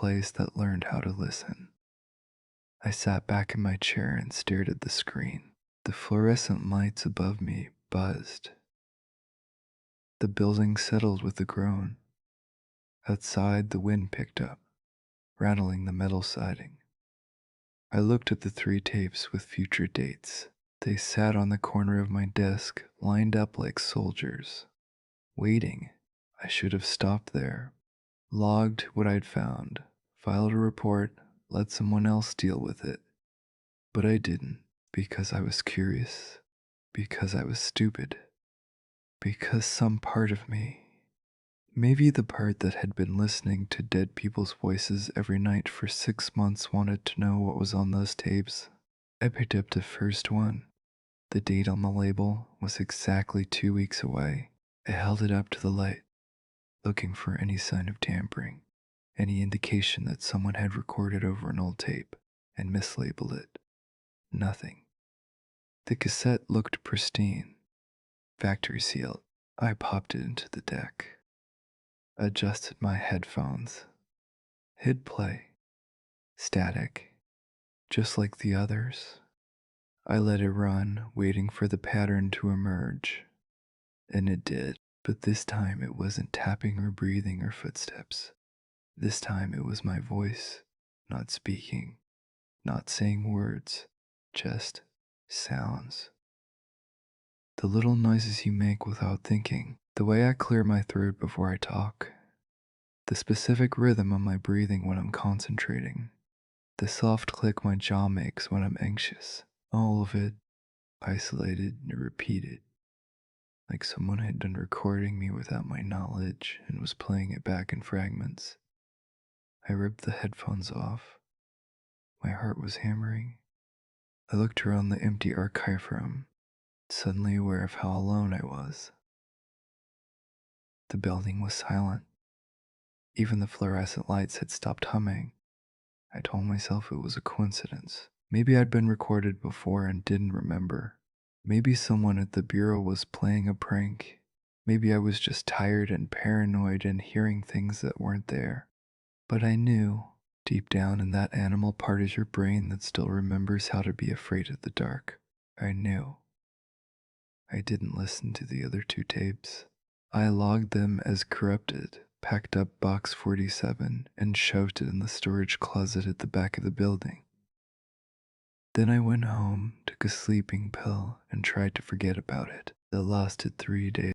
place that learned how to listen. I sat back in my chair and stared at the screen. The fluorescent lights above me buzzed. The building settled with a groan. Outside, the wind picked up, rattling the metal siding. I looked at the 3 tapes with future dates. They sat on the corner of my desk, lined up like soldiers. Waiting. I should have stopped there, logged what I'd found, filed a report, let someone else deal with it. But I didn't, because I was curious, because I was stupid, because some part of me, maybe the part that had been listening to dead people's voices every night for 6 months, wanted to know what was on those tapes. I picked up the first one. The date on the label was exactly 2 weeks away. I held it up to the light, looking for any sign of tampering, any indication that someone had recorded over an old tape and mislabeled it. Nothing. The cassette looked pristine, factory sealed. I popped it into the deck, adjusted my headphones, hit play. Static, just like the others. I let it run, waiting for the pattern to emerge. And it did, but this time it wasn't tapping or breathing or footsteps. This time it was my voice, not speaking, not saying words, just sounds. The little noises you make without thinking, the way I clear my throat before I talk, the specific rhythm of my breathing when I'm concentrating, the soft click my jaw makes when I'm anxious, all of it isolated and repeated, like someone had been recording me without my knowledge and was playing it back in fragments. I ripped the headphones off. My heart was hammering. I looked around the empty archive room, suddenly aware of how alone I was. The building was silent. Even the fluorescent lights had stopped humming. I told myself it was a coincidence. Maybe I'd been recorded before and didn't remember. Maybe someone at the bureau was playing a prank. Maybe I was just tired and paranoid and hearing things that weren't there. But I knew, deep down in that animal part of your brain that still remembers how to be afraid of the dark, I knew. I didn't listen to the other 2 tapes. I logged them as corrupted, packed up box 47, and shoved it in the storage closet at the back of the building. Then I went home, took a sleeping pill, and tried to forget about it. That lasted 3 days.